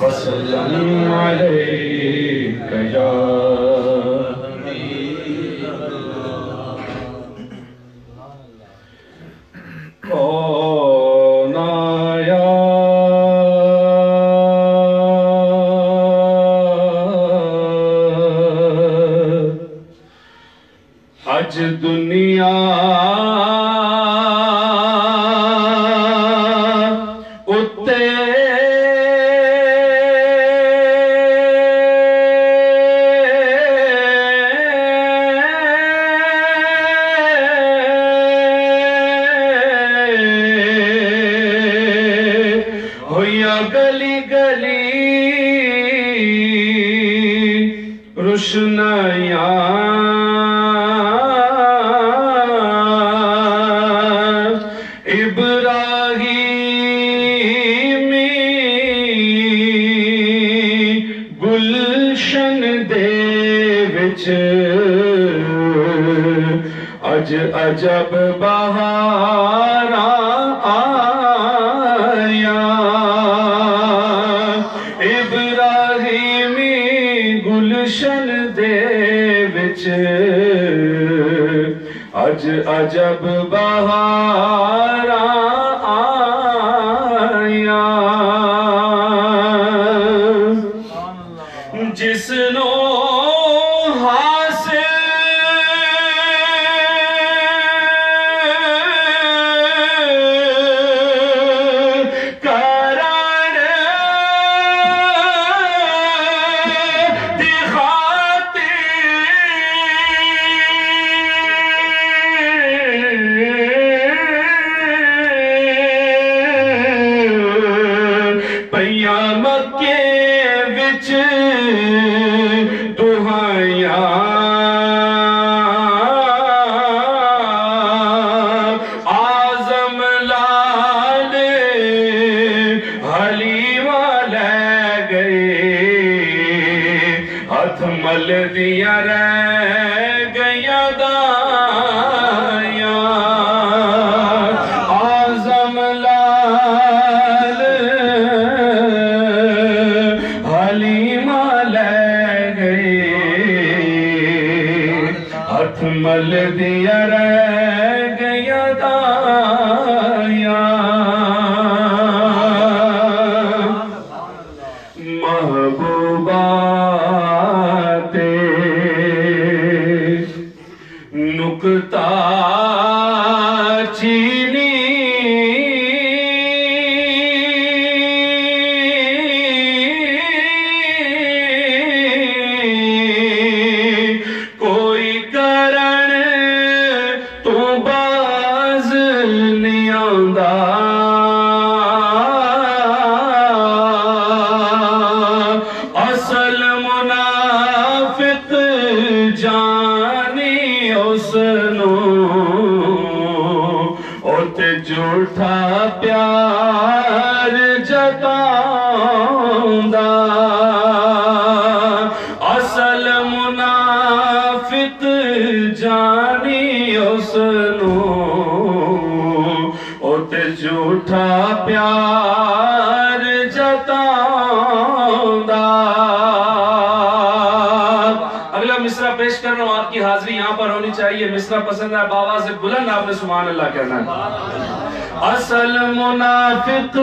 वसल्लम अलैका या कौन आया आज दुनिया उत्ते होया गली गली रुशनाया गुलशन दे विच अज अजब बहारा आया इब्राहिमी गुलशन दे विच अज अजब बहारा आया जिसनो हासिल करन दी खातिर पैया मक्के विच दुहाया आजम लाल हलीमा ले गए हथ मल दिया रह गया दाया आजम लाल हलीमा मल दिया रह गया दाया महबूबा ते नुकता चीनी असल मुनाफिक जानी उसनो ओते झूठा प्यार जतांदा असल मुनाफिक जानी उसनो ओते झूठा प्यार जतांदा। अगला मिसरा पेश कर रहा हूं, आपकी हाजिरी यहाँ पर होनी चाहिए। मिसरा पसंद है, बाबा से बुलंद आपने सुभान अल्लाह कहना है। असल मुनाफिक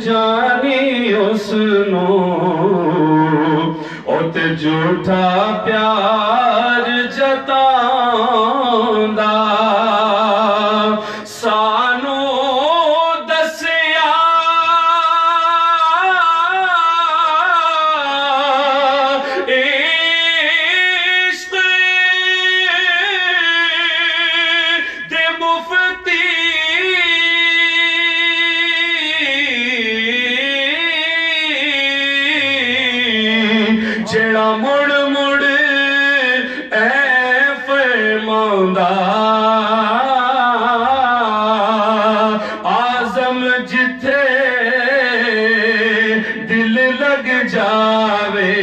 जानी उसनो ओते झूठा प्यार जतांदा सानू दसिया इश्क दे मुफ्ती जेड़ा मुड़ मुड़ ऐ फरमांदा आजम जिथे दिल लग जावे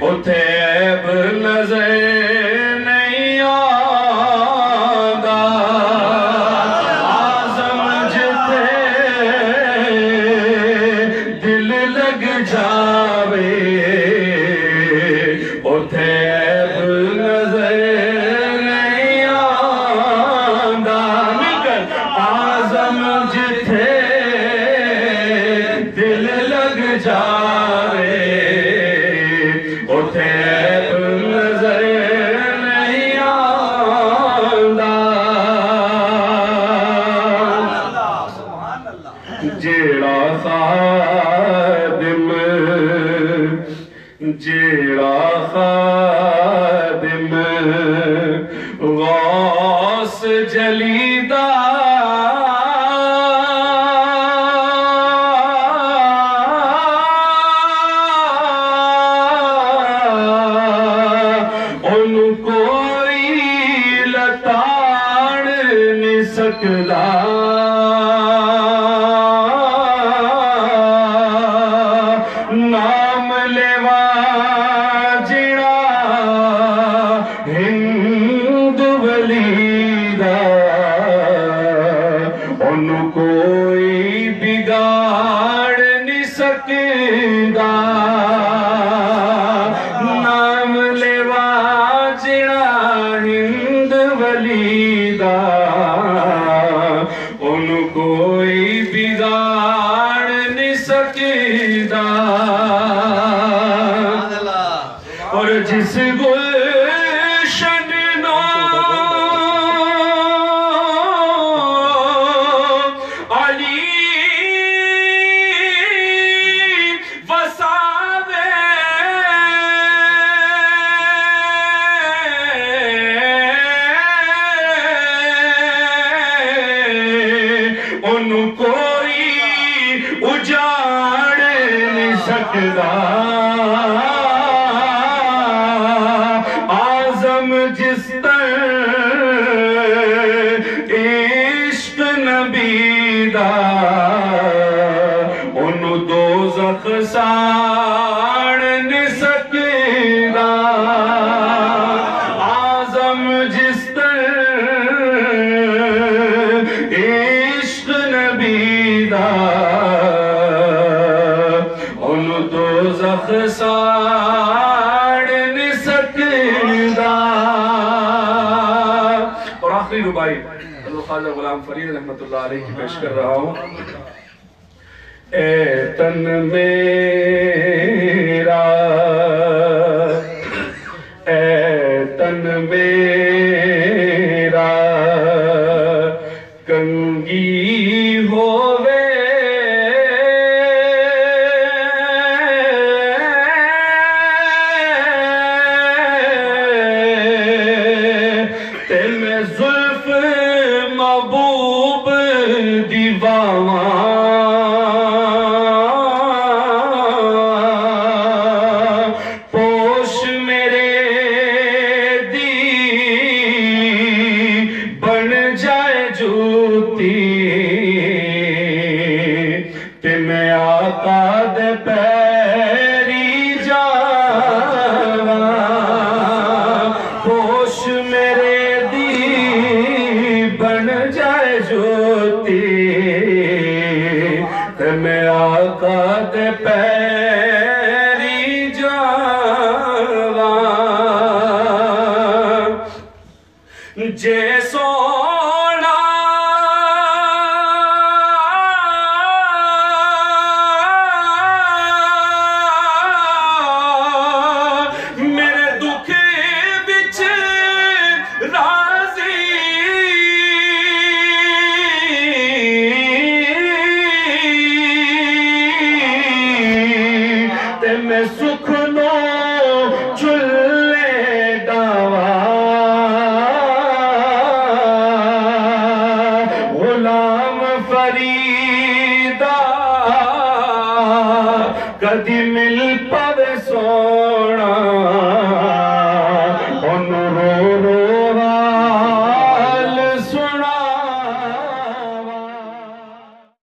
उथे ऐब नजर नहीं आंदा आजम जिथे दिल जावे उथे ऐब नजर नहीं आंदा। मिलकर आजम जिथे दिल लग जावे उथे ऐब नजर नहीं आंदा। जेड़ा खादिम गौस जलीदा उन कोई लताड़ नहीं सकदा। नाम लेवा जिड़ा हिंद वलीदा उन कोई बिगाड़ नहीं सकदा। नाम लेवा जिड़ा हिंद वलीदा उन कोई बिगाड़ नहीं सकदा। और जिस गुलशन नो अली वसावे उन कोई उजाड़ नहीं सकदा। आजम जिस तरह इश्क नबीदा उन दोज़ख साड़ नहीं सकदा। आजम जिस तरह इश्क नबीदा उन दोज़ख साड़ नहीं सकदा। और आखिरी रुबाई ख्वाजा गुलाम फरीद रहमतुल्लाह अलैह की पेश कर रहा हूँ। ए तन मेरा ए तन मेरा कंगी होवे जुल्फ महबूब दीवावा पोश मेरे दी बन जाए जूती ते मैं आका दे पैरी जावा। पोश मेरे बन जाए ज्योति ते मैं आका दे पैरी जावा। जे सोना मेरे दुख बिच राजी ते मैं सुख नो चुल्ले डावा। गुलाम फरीदा कदी मिल पवे सोना